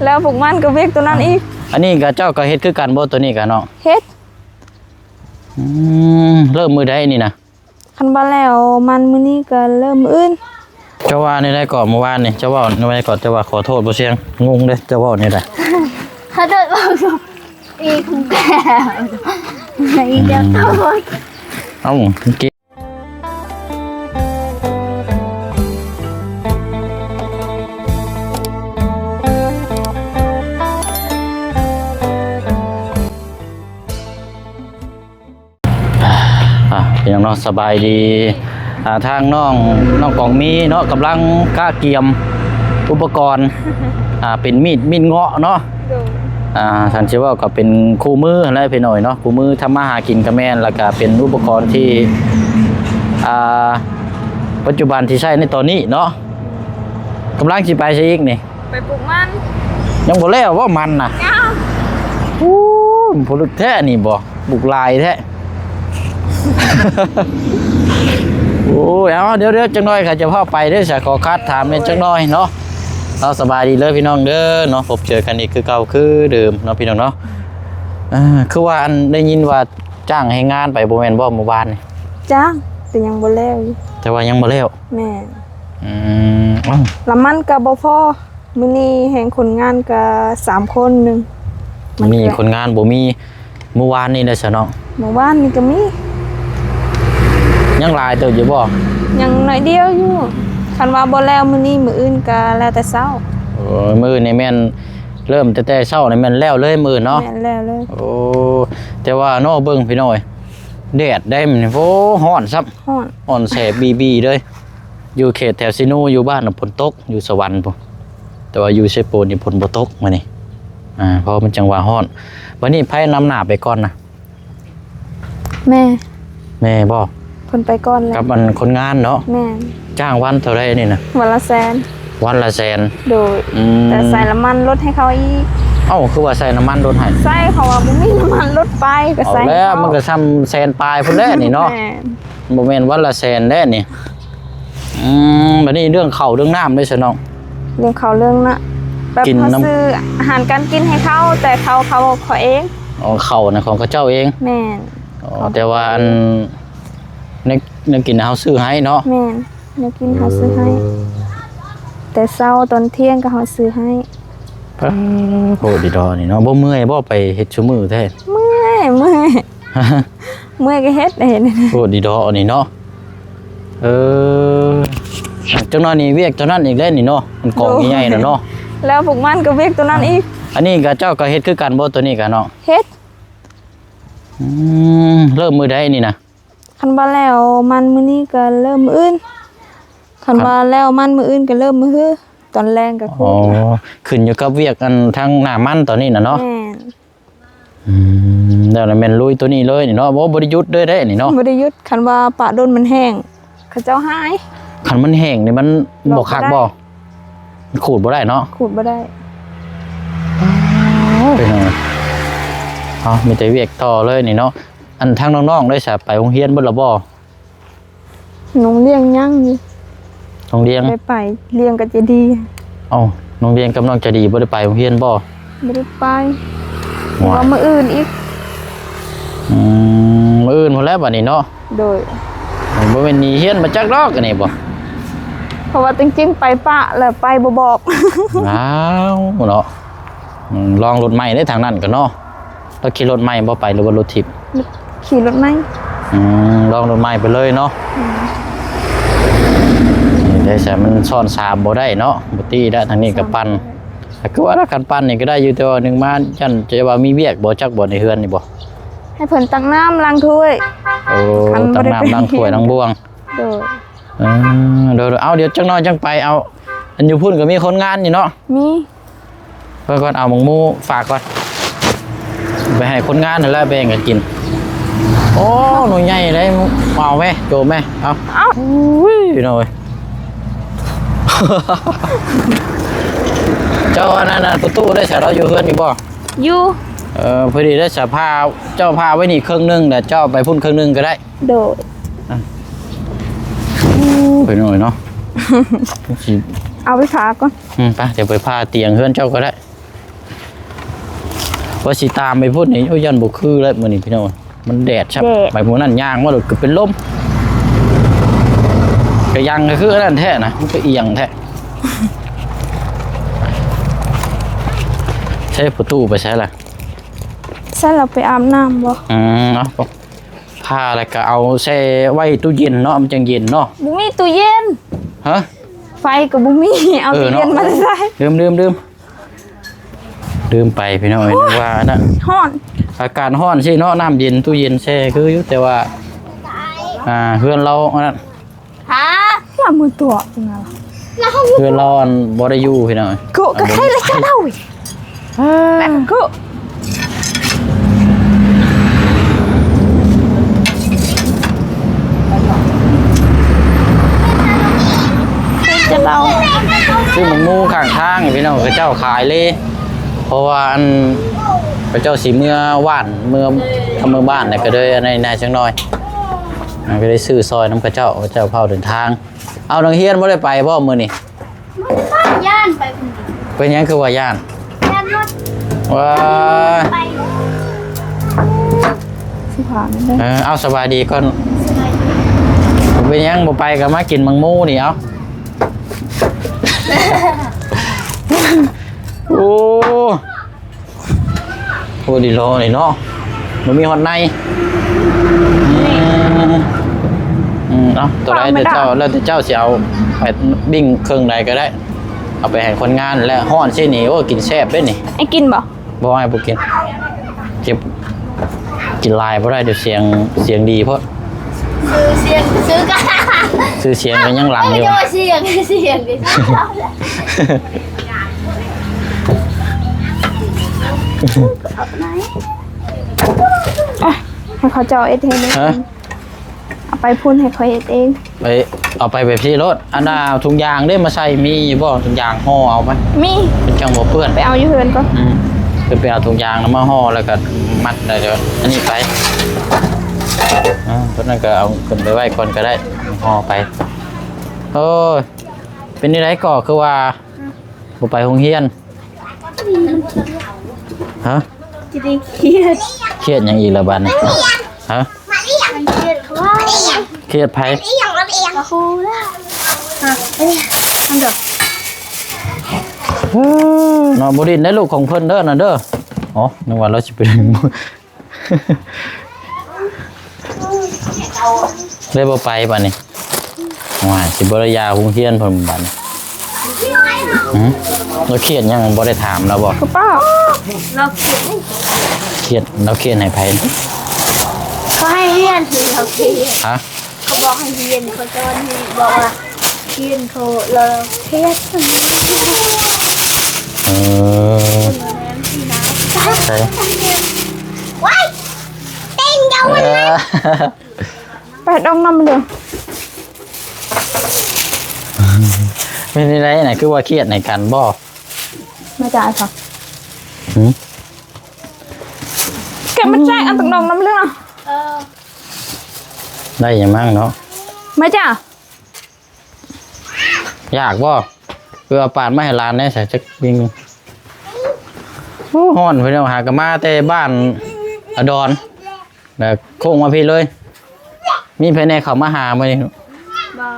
แล้วพวกมันก็เวียกตัวนั้นอีกอันนี้ก็เจ้าก็เฮ็ดคือกันบ่ตัวนี้กันเนาะเฮ็ดเริ่มมือใดนี่นะคันบ่แล้วมันมื้อนี้ก็เริ่มมื้ออื่นเจ้าว่านี่ได้ก่อนเมื่อวานนี่เจ้าว่าในวันก่อนเจ้าว่าขอโทษบ่เสียงงงเด้เจ้าว่านี่ได้ขอโทษบ่อีกแก่อีกเดียวโทษเอ้ากินพี่น้องสบายดีทางน้องกองมีเนาะกำลังกะเกียมอุปกรณ์เป็นมีดเงาะเนาะท่านชื่อว่าก็เป็นคู่มืออะไรพี่หน่อยเนาะคู่มือทำมาหากินกระแมนแล้วก็เป็นอุปกรณ์ที่ปัจจุบันที่ใช้ในตอนนี้เนาะกำลังสิไปใช้อีกนี่ไปปลูกมันยังบ่แล้วว่ามันน่ะผลแท้นี่บ่บุกลายแท้โอ้ยเอาเดี๋ยวจังน้อยค่ะจะพ่อไปเด้อจะขอคัดถามเนี่ยจังน้อยเนาะเราสบายดีเลยพี่น้องเด้อเนาะพบเจอกันอีกคือเก่าคือเดิมเนาะพี่น้องเนาะคือว่าอันได้ยินว่าจ้างให้งานไปโบแมนบ่เมื่อวานนี่จ้างแต่ยังบ่แล้วแต่ว่ายังบ่แล้วแม่ละมันก็บ่พอมื้อนี้แห่งคนงานก็3คนนึงมีคนงานบ่มีเมื่อวานนี่ได้ซะเนาะเมื่อวานนี่ก็มียังหลายเติบอยู่บ่ยังน้อยเดียวอยู่คันว่าบ่แล้วมื้อนี้มื้ออื่นก็แล้วแต่เช้ามื้อนี่แม่นเริ่มแต่เช้านี่แม่นแล้วเลยมื้อเนาะแม่นแล้วเลยโอ้แต่ว่าเนาะเบิ่งพี่น้อยแดดได้มันโอ้ร้อนซับร้อนแสบบีเลยอยู่เขตแถวซิโนอยู่บ้านน่ะฝนตกอยู่สวรรค์พุ่นแต่ว่าอยู่เชโปนนี่ฝนบ่ตกมื้อนี้เพราะมันจังหวะร้อนวันนี้ไผนำหน้าไปก่อนนะแม่บ่คนไปก่อนแล้วกับมันคนงานเนาะแม่จ้างวันเท่าไรนี่นะวันละแสนวันละแสนโดยแต่ใส่น้ำมันลดให้เขาอีกคือว่าใส่น้ำมันลดให้ใส่เขาว่าบ่มีน้ำมันลดไปก็ใส่แล้วมันก็ซ้ำแสนปลายพุ่นแล้นี่เนาะบ่แม่นวันละแสนแล้นี่บัดนี้เรื่องข้าวเรื่องน้ำด้วยซะน้องเรื่องข้าวเรื่องน่ะแบบเขาซื้ออาหารการกินให้เขาแต่เขาเองข้าวน่ะของเขาเจ้าเองแม่นแต่ว่าอันนึกกินเฮาซื้อให้เนาะแม่นนึกกินเฮาซื้อให้แต่เช้าตอนเที่ยงก็เฮาซื้อให้โหดีดอนี่เนาะบ่เมื่อยบ่ไปเฮ็ดชั่วมือแท้เมื่อยก็เฮ็ดเห็นโหดีดอนี่เนาะจังน้อยนี่เวียกตัวนั้นอีกแล้วนี่เนาะมันกองใหญ่ๆน่ะเนาะแล้วพวกมันก็เวียกตัวนั้นอีกอันนี้ก็เจ้าก็เฮ็ดคือกันบ่ตัวนี้กันเนาะเฮ็ดเริ่มมือใดนี่นะคันบ่แล้วมันมื้อนี้ก็เริ่มมื้ออื่นคันบ่แล้วมันมื้ออื่นก็เริ่มมื้อตอนแรงก็คือขึ้นอยู่กับเวียกอันทางหน้ามันตอนนี้น่ะเนาะแล้วแม่นลุยตัวนี้เลยนี่เนาะบ่ได้หยุดเลยได้นี่เนาะบ่ได้หยุดคันว่าปะโดนมันแห้งเขาเจ้าหายคันมันแห้งนี่มันบ่คักบ่มันขูดบ่ได้เนาะขูดบ่ได้เป็นไงมีแต่เวียกต่อเลยนี่เนาะอันทางน้องๆได้สะไปโรงเรียนบ่ล่ะบ่น้องเลี้ยงยังอยู่โรงเรียนไปเลี้ยงก็จะดีโรงเรียนกับน้องจะดีบ่ได้ไปโรงเรียนบ่ไม่ได้ไปว่ามื้ออื่นอีกมื้ออื่นพุ่นแล้วบัดนี้เนาะโดยบ่แม่นหนีเรียนมาจักดอกอันนี้บ่เพราะว่าจริงๆไปปะแล้วไปบ่บอกอ้าวเนาะลองรถใหม่ได้ทางนั้นก็เนาะแล้วขี่รถใหม่บ่ไปหรือว่ารถทิพย์ขี่รถใหม่ลองรถใหม่ไปเลยเนาะได้ใช่มันซ่อนสามบ่ได้เนาะบ่ตีได้ทางนี้กับปั้นแต่ก็ว่าถ้าคันปั้นนี่ก็ได้อยู่แต่ว่านึงมาจันจะว่ามีเวียกบ่จักบ่ในเฮือนนี่บ่ให้เพิ่นตักน้ำล้างถ้วยตักน้ำล้างถ้วยล้างบ่วงเดี๋ยวจังน้อยจังไปเอาอันอยู่พุ่นก็มีคนงานอยู่เนาะมีเพิ่นก่อนเอาหมูหมูฝากก่อนไปให้คนงานนั่นแหละแบ่งกันกินโอ้หนูใหญ่เลยเอาไหมโจมไหมเอาอุ้ยหน่อยเจ้าอันนั้นประตูได้ใส่เราอยู่เพื่อนมีบ่อยู่พอดีได้สภาเจ้าพาไว้นี่ครึ่งนึงแต่เจ้าไปพุ่นครึ่งนึงก็ได้โดดไปหน่อยเนาะเอาไปพาก่อนไปเดี๋ยวไปพาเตียงเพื่อนเจ้าก็ได้ ว่าสิตามไปพูดนี่โอ้ยยันบ่คือแล้วมื้อนี้พี่น้องมันแดดชับไปหมู่นั้นย่างมาโดดก็เป็นลมก็ยังก็คืออันนั้นแท้นะมันก็เอียงแท้ใช้ประตูไปใช้ล่ะ ใช่เราไปอาบน้ำบ่ เอาผ้าแล้วก็เอาแช่ไว้ตู้เย็นเนาะมันจังเย็นเนาะ บุมีตู้เย็น ฮะ ไฟกับบุมีเอาตู้เย็นมาใส่ ลืมไปพี่น้องว่านะ ฮ้อน อากาศร้อนสิเนาะน้ำเย็นตู้เย็นแช่คืออยู่แต่ว่าเพื่อนเราอันนั้น ฮะละมือตัวเป็นไงล่ะ เพื่อนเราอันบ่ได้อยู่พี่น้อง กูก็ใครละจะเล่าอีกแม่กูจะเล่า ซื้อหมูงูข้างทางพี่น้องเขาเจ้าขายเลยเพราะว่าอันพระเจ้าสีเมื่อว่านเมื่อทำเมื่อบ้านเนี่ยก็เลยในนายจังน้อยก็ได้ซื้อซอยน้ำพระเจ้าเผาเดินทางเอานังเฮียนไม่ได้ไปบ่มื้อนี่ ย่านไปคนเดียว เป็นหยังคือว่าย่าน ย่านรถ ว้า ไป สิผ่านได้ เอาสบายดีก่อนเป็นหยังบ่ไปก็มากินมังมูนี่เอาโอ้ดีโลนี่เนาะมันมีฮอตในเอาตัวไรแต่เจ้าแล้วแต่เจ้าสิเอาไปบิ้งเครื่องใดก็ได้เอาไปให้คนงานแล้วฮ้อนสิหนีโอ้กินแซ่บเด้นี่ ไอ้กินบ่ บ่ให้บ่กินเก็บกินลายบ่ได้เดี๋ยวเสียงดีเพราะ ซื้อกัน ชื่อเสียงก็ยังหลังอยู่ ไม่ใช่ว่าเสียงดิ ให้เขาเจ้าเอ็ดเองเลย ฮะ เอาไปพุ่นให้เขาเอ็ดเอง ไปเอาไปแบบที่รถอันน่ะถุงยางได้มาใส่มีบ่ถุงยางห่อเอาไหม มี เป็นจังบ่เปื้อน ไปเอาอยู่เฮือนก็ ไปเอาถุงยางแล้วมาห่อแล้วก็มัดได้เดี๋ยวอันนี้ไปเพราะนั้นก็เอาขึ้นไปไว้ก่อนก็ได้ห่อไปโอ้ยเป็นนี่ไรก่อคือว่าบ่ไปโรงเรียนฮะ จะได้เครียด เครียดหยังอีกละบัดนี้ฮะ มันเครียดเพราะว่า เครียดไผ กระคูแล้วมันเดือด เนาะบ่ดินได้ลูกของเพิ่นเด้อน่ะเด้ออ๋อนึกว่าเราสิไปถึงได้บ่ไปบัดนี้ว่าสิบ่ได้ยาโรงเรียนเพิ่นบัดนี้เราเครียดยังบ่ได้ถามแล้วบ่ คือเป้า เราเครียด เราเครียดให้ไผ เขาให้เรียนคือเขาเครียด ฮะ เขาบอกให้เรียนเขาจะวันนี้บอกว่าเครียดเขาเราเครียด เออใช่ ว้ายเต้นเยาว์ ไปดองน้ำเหลือง เป็นไรไหนคือว่าเครียดในกันบ่ มาจ่ายค่ะ หืม แกมาแจ้งอันตกดองน้ำเหลือง ได้ยังมั่งเนาะ มาจ้าย ากบ่เพื่อปาดมาให้หลานได้ใส่จักบิงโอ้ฮ้อนเพิ่นเอาหากะมาแต่บ้านอดรแล้วโค้งมาพี่เลย มีภายในเขามาหามื้อนี้ บา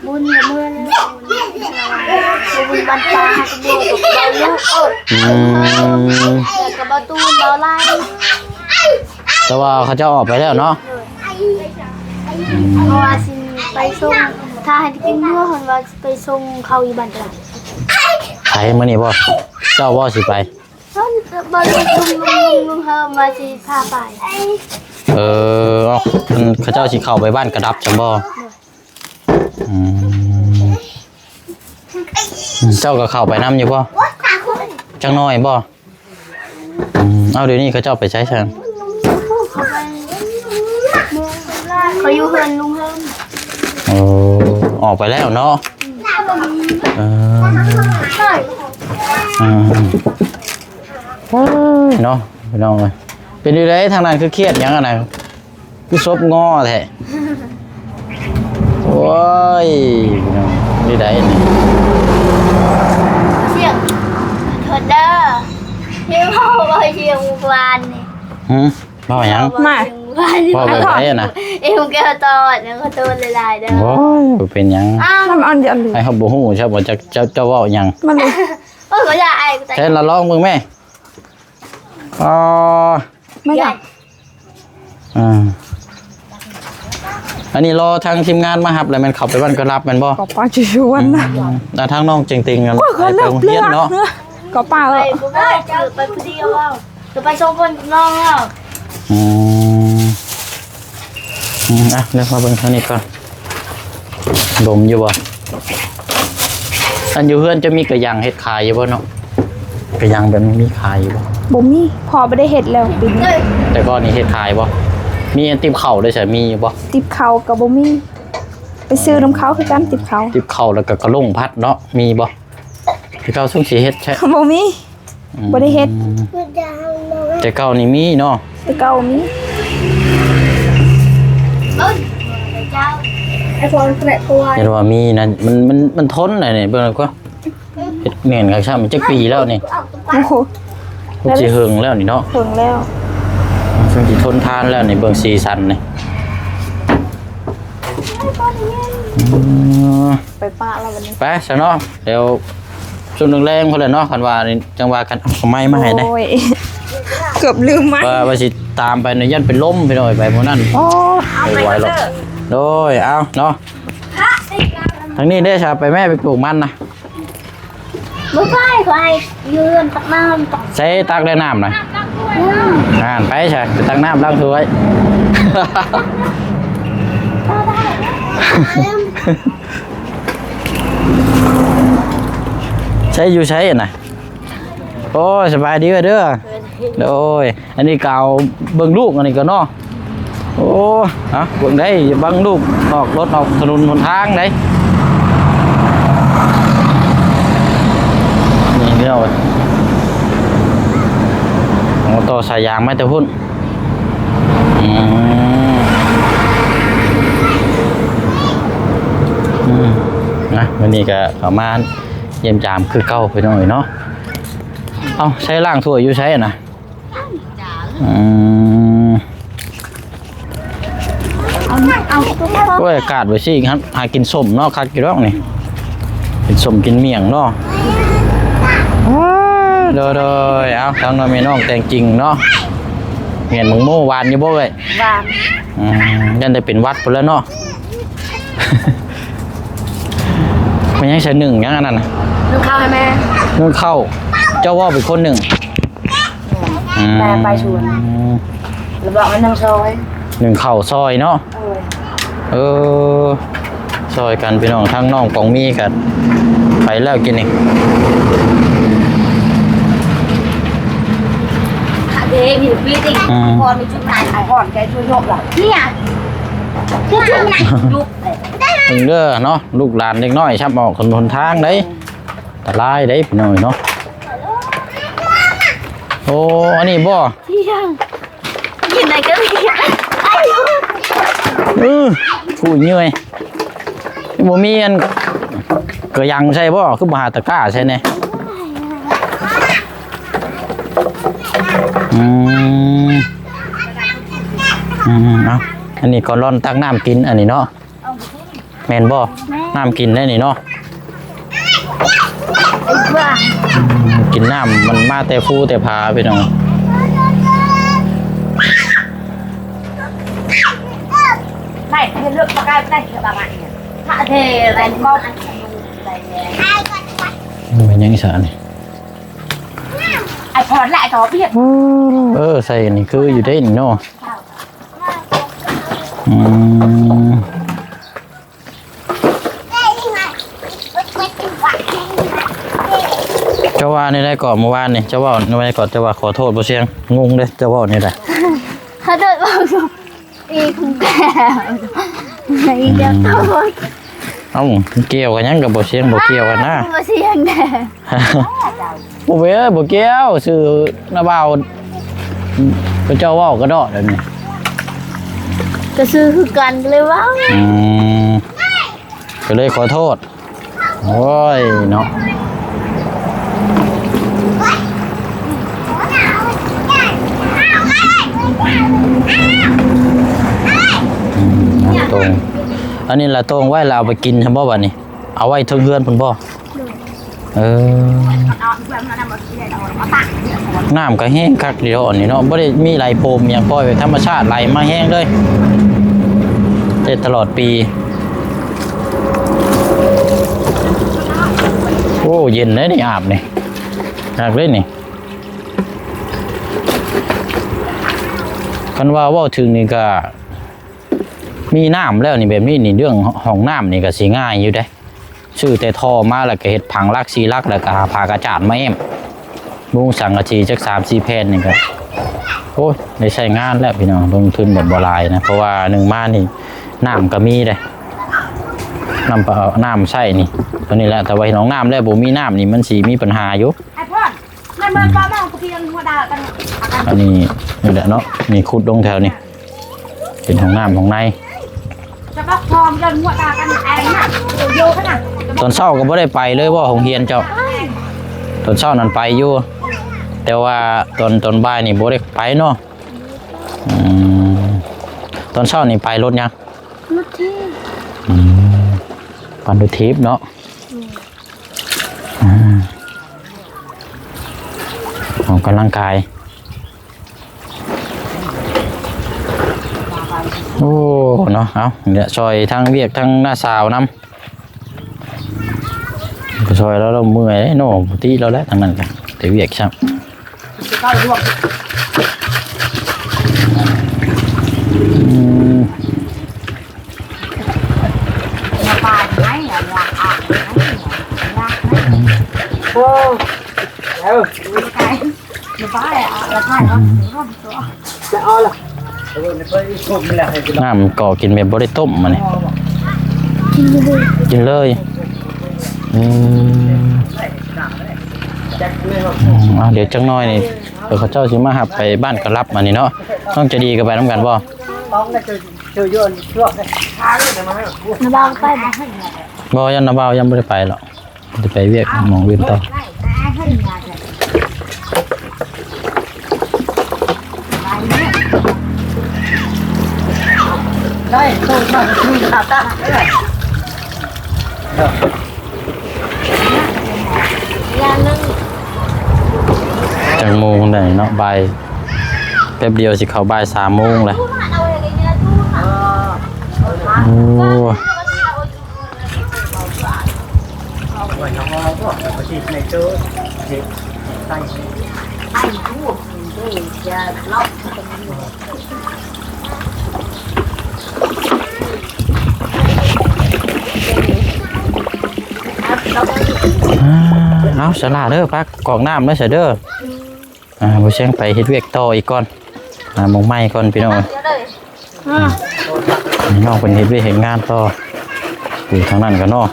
บุญละเมื่อนะบุญบันตาให้กระโดดตกเบาลูกแต่กระบาตูนเบาไล่ แต่ว่าเขาจะออกไปแล้วเนาะ เพราะว่าสิไปส่งถ้าให้กินเมื่อคนว่าไปส่งเขาอีบันตา ไปมื้อนี้บ่เจ้าบ่สิไป ต้นบอลลุงเฮิมมาสิพาไป เอาเขาเจ้าสิเข้าไปบ้านกระดับจังบ่อืมเจ้าก็เข้าไปนำอยู่บ่จังน้อยบ่เอาเดี๋ยวนี้เขาเจ้าไปใช้ซั่น เขาอยู่เฮินลุงเฮิม ออกไปแล้วเนาะใช่ เนาะพี่น้องเอ้ยเป็นอยู่ไดทางนั้นคือเครียดหยังอะนะคือซบงอแท้โอ้ยพี่น้องนี่ได้นี่ เสียงเธอเด้อ เที่ยวบ่เที่ยววานนี่ บ่หยัง มา บ่ไปไสน่ะ เอ็มแก้วตอดแล้วก็โตหลายๆเด้อ โอ้ยเป็นหยัง อ้าว ทำอันเดียวเลย ไอ้เฮาบ่ฮู้ใช่บ่จะเว้าหยัง มันเลย โอ้ยบ่ได้ไอ้กู แท้ละลองมึงแม่อ๋อ ไม่อยาก อันนี้รอทางทีมงานมารับแล้วแม่นเข้าไปบ้านก็รับแม่นบ่ ก็ป้าจะชวนนะ แล้วทางน้องเจงติงกัน ก็เขา ไป เลิก โรง เลื เรีย อนก เนาะ ก็ป้า ไปกูไปเจอไปผู้เดียวเอาจะไปส่งคนกับน้องเอา อืมเดี๋ยวมาเบิ่งเท่านี้ก่อนดมอยู่บ่อันอยู่เพื่อนจะมีกระยังเฮ็ดขายอยู่บ่เนาะกระยังแบบนี้มีขายอยู่บ่ บ่มีพอไม่ได้เห็ดแล้วปีนี้ แต่ก่อนนี่เฮ็ดขายบ่มีอันติบเข่าด้วยใช่มีอยู่บ่ ติบเขากับบ่มีไปซื้อน้ำเขาคือกันติบเขา ติบเข่าแล้วก็กระลงพัดเนาะมีบ่ที่เขาส่งสิเฮ็ดใช่ บ่มีบ่ได้เฮ็ด แต่เก่านี่มีเนาะ แต่เก่ามี เอ้ยเจ้าไอ้ฟอนแปะตัว เห็นว่ามีนะมันทนหน่อยนี่เบิ่งแล้วก็เฮ็ดแม่นคักช่ำมันจักปีแล้วนี่ โอ้โห พวกสิเฮิงแล้วนี่เนาะ ถึงแล้ว ซึ่งสิทนทานแล้วนี่เบิ่งสีสันนี่ ไปป้าแล้ววันนี้ ไปซะเนาะเดี๋ยวช่วงแรงๆพุ่นแหละเนาะคันว่านี่จังว่ากันเอาไม้มาให้ได้ โอ้ยเกือบลืมไหม ว่าสิตามไปในยันเป็นลมไปหน่อยไปหมู่นั้นโอ้ไหวหรอกโดยเอาเนาะทางนี้ได้ชาไปแม่ไปปลูกมันนะ บ่ไปขอให้ยืนตักน้ำตัก ใช้ตักได้น้ำหน่อยไปใช่ไปตักน้ำล้างถ้วย ใช้อยู่ใช้น่ะโอ้ยสบายดีเด้อโอ้ยอันนี้เก่าเบิ่งลูกอันนี้ก็เนาะโอ้เบิ่งได้เบิ่งลูกออกรถออกถนนหนทางได้นี่เดียวเอาต่อสายยางมาแต่พุ่นนะวันนี้ก็ประมาณเยี่ยมยามคือเก่าไปหน่อยเนาะเอาใช้ล่างถ้วยอยู่ใช้นะก็อากาศไว้สิครับหากินส้มเนาะคักกี่รอบนี่กินส้มกินเมี่ยงเนาะโดยเอาทางน้องแม่น้องแต่งจริงเนาะเห็นมึงโม่วานอยู่บ่เอ้ย วาง ยันได้เป็นวัดไปแล้วเนาะ มันยังใช้หนึ่งยังอันนั้นนะ นึกข้าวให้แม่ เงินเข้าเจ้าว่าเป็นคนหนึ่ง แม่ไปชวนแล้วบอกมันนั่งซอย หนึ่งเข่าซอยเนาะซอยกันพี่น้องทั้งน้องปองมีกันไปแล้วกินนี่ เด็กอยู่ปีติพรมีชุดไหนไอ้พรแกช่วยยกหรอเนี่ยช่วยไหนยุก ถึงเด้อเนาะลูกหลานเล็กน้อยชับออกคนทางได้ตะลายได้พี่น้อยเนาะโอ้อันนี้บ่ เที่ยงกินอะไรก็ไม่กินไอ้ยุก ผู้เหนื่อยบ่มีอันก็ยังใช่บ่คือบ่หาตะกร้าใช่แน่เอาอันนี้ก็ร่อนตักน้ำกินอันนี้เนาะแม่นบ่น้ำกินได้นี่เนาะ ไอ้บ้า กินน้ำมันมาแต่ฟูแต่พาพี่น้อง ไม่เลือกปากกาไม่ได้ปากกาเนี่ยถ้าเทอะไรก็อันอะไรเนี่ย เป็นยังไงสารนี่ ไอ้พรแหละต่อเพียบ ใส่อันนี้คืออยู่ได้นี่เนาะเจ้าว่านี่ได้ก่อนเมื่อวานนี่เจ้าว่าในวันก่อนเจ้าว่าขอโทษบ่เสียงงงเลยเจ้าว่านี่แหละ เขาเดินมาอีกแก่อีกเดียวตัว เอ้าเกี่ยวกันยังกับบ่เสียงบ่เกี่ยวกันนะ มาเสียงแน่ บ่เว้ยบ่เกี่ยวชื่อนาบ่าวพระเจ้าเว้าก็ดอกเดี๋ยวนี้ ก็ซื้อคือกันเลยว่า ก็เลยขอโทษโอ้ยเนาะ อันนี้ละตรงไว้เราเอาไปกินใช่บ่บัดนี้เอาไว้เทิงเฮือนพุ่นบ่น้ำก็แห้งคักเดียวอันนี้เนาะบ่ได้มีไหลโพมอย่างปล่อยไว้ธรรมชาติไหลมาแห้งเลยได้ตลอดปีโอ้เย็นเลยนี่อาบนี่อาบเลยนี่คันว่าเว้าถึงนี่ก็มีน้ำแล้วนี่แบบนี้นี่เรื่องห้องน้ำนี่ก็สิง่ายอยู่ได้ชื่อแต่ท่อมาแล้วก็เฮ็ดผังลักสีลักแล้วก็หาผ้ากระจาดมาแอมมุงสังกะสีจัก 3-4 แผ่นนี่ก็โอ้ยได้ใช้งานแล้วพี่น้องลงทุนแบบบ่หลายนะเพราะว่าหนึ่งมานี่น้ำก็มีเด้น้ำใช้นี่ตัวนี้แหละแต่ว่าน้องน้ำแล้วบ่มีน้ำนี่มันสิมีปัญหาอยู่ไอ้พ่อไม่เมื่อป้าแม่กูเพียงหัวดากันอันนี้นี่แหละเนาะนี่ขุดลงแถวนี่เป็นห้องน้ำของในจะบอกพร้อมกันหัวดากันแองน่ะโยขนาดตอนเช้าก็บ่ได้ไปเลยว่าโรงเรียนเจ้าตอนเช้านั้นไปอยู่แต่ว่าตอนบ่ายนี่บ่ได้ไปเนาะตอนเช้านี่ไปรถยังรถที่ปั่นรถทิพย์เนาะออกกำลังกายโอ้เนาะเอาเดี๋ยวซอยทั้งเวียกทั้งหน้าสาวนำซอยแล้วเราเมื่อยโน่ปกติเราแล้วทั้งนั้นกันแต่เวียกใช่น้ำก่อกินแบบบริต้มมาเนี่ยกินเลยเดี๋ยวจังน้อยนี่เขาเจ้าชิมาหับไปบ้านกระลับมานี่เนาะต้องจะดีกันไปน้ำกันบ่นาบาวไปบ่ยันนาบ่าวยังไม่ได้ไปหรอกจะไปเวียกมองเวียนต่อได้ตู้มาคุยกับตาจังโมงได้เนาะบ่ายแป๊บเดียวสิเข้าบ่าย3 โมงเลยโอ้เอาสลาเด้อพักกอกน้ำเด้อเสยเด้อบ่เชียงไปเฮ็ดเวียกต่ออีกก่อนมงไม้ก่อนพี่น้องน้องเป็นเฮ็ดเวียกเฮ็ดงานต่ออยู่ทางนั้นก็เนาะ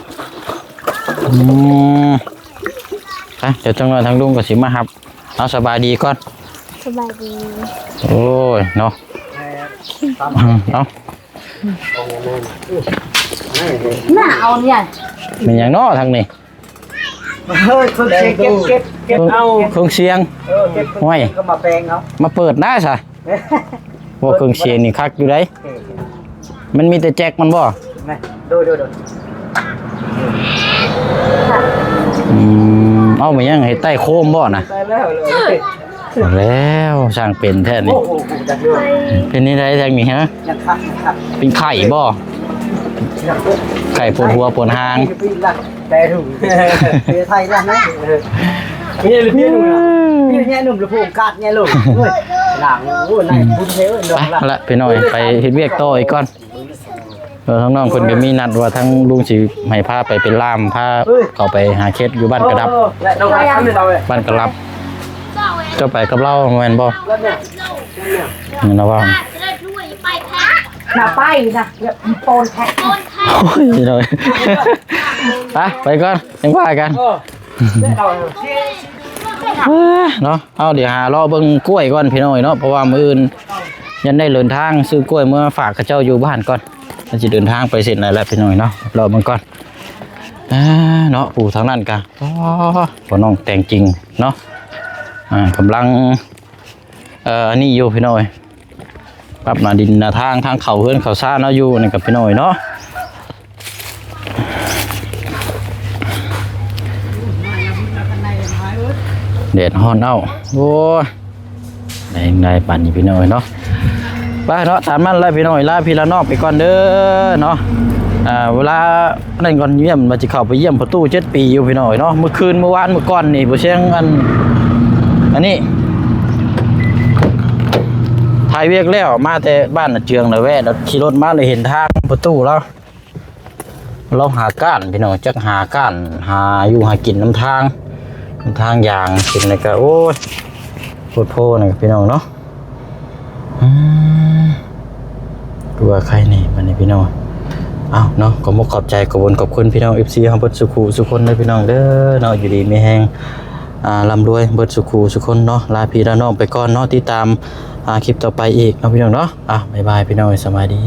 เดี๋ยวจังหวะทางลุงก็สิมาครับเอาสบายดีก่อนสบายดีโอ้ยเนาะเอาหน้าเอาเนี่ยเป็นอย่างน้อทางนี้เฮ้ยเครื่องเสียงเก็บเอาเครื่องเสียงห้วยก็มาแปลงเอามาเปิดได้ซะว่าเครื่องเสียงนี่คักอยู่ได้มันมีแต่แจ็คมันบ่ดูเอามายังให้ใต้โคมบ่นะแล้วสร้างเป็นแท้นี่เป็นนี่ได้ทางนี้ฮะเป็นไข่บ่ไข่ปวดหัวปวดหางแต่ถูกไทยแล้วนะพี่หนุ่มพี่หนุ่มหรือผู้กาดเนี่ยลูกหลังโอ้ยนายบุญเทวดไปละไปหน่อยไปเฮ็ดเวียกต่ออีกก่อนทั้งน้องคนก็มีนัดว่าทั้งลุงสิให้พาไปเป็นล่ามพาเข้าไปหาเคสอยู่บ้านกระดับบ้านกระลับเจ้าไปกับเราแม่นบ่นี่นะว่าหน้าไปนะโปนแท็กโอ้ยหน่อยไปก่อนยังว่ากันเนาะเอาเดี๋ยวหารอเบิ่งกล้วยก่อนพี่น้อยเนาะเพราะว่ามื้ออื่นยันได้เดินทางซื้อกล้วยเมื่อฝากกับเจ้าอยู่บ้านก่อนมันจะเดินทางไปเสร็จแล้วพี่น้อยเนาะรอเบิ่งก่อนเนาะปู่ทางนั้นกันพ่อน้องแต่งจริงเนาะกำลังนี่อยู่พี่น้อยปรับหน้าดินหน้าทางเขาเฮือนเขาซ่าเนาะอยู่นี่กับพี่น้อยเนาะ แดดฮ้อนเอ้าโอ้ยได้ปานนี้พี่น้อยเนาะไปเนาะตามนั้นแล้วพี่น้อยลาพี่ละน้องไปก่อนเด้อเนาะเวลานั่นก่อนเยี่ยมมาสิเข้าไปเยี่ยมประตู7 ปีอยู่พี่น้อยเนาะเมื่อคืนเมื่อวานเมื่อก่อนนี่บ่เชียงอันนี้ถ่ายเวียกแล้วมาแต่บ้านน่ะเจืองน่ะแวะแล้วขี่รถมาเลยเห็นทางประตูแล้วเราหาก้านพี่น้องจักหาก้านหาอยู่หากินน้ำทางยางกินอะไรก็โอ้ยโคตรโพนะพี่น้องเนาะดูว่าใครนี่มันนี่พี่น้องอ้าวเนาะก็มกขอบใจขอบคุณพี่น้อง FC เฮาเบิดสุคนเด้อพี่น้องเด้อเนาะอยู่ดีมีแฮงร่ำรวยเบิดสุคนเนาะลาพี่ลาน้องไปก่อนเนาะติดตามคลิปต่อไปอีกเนาะพี่น้องเนาะบ๊ายบายพี่น้องสบายดี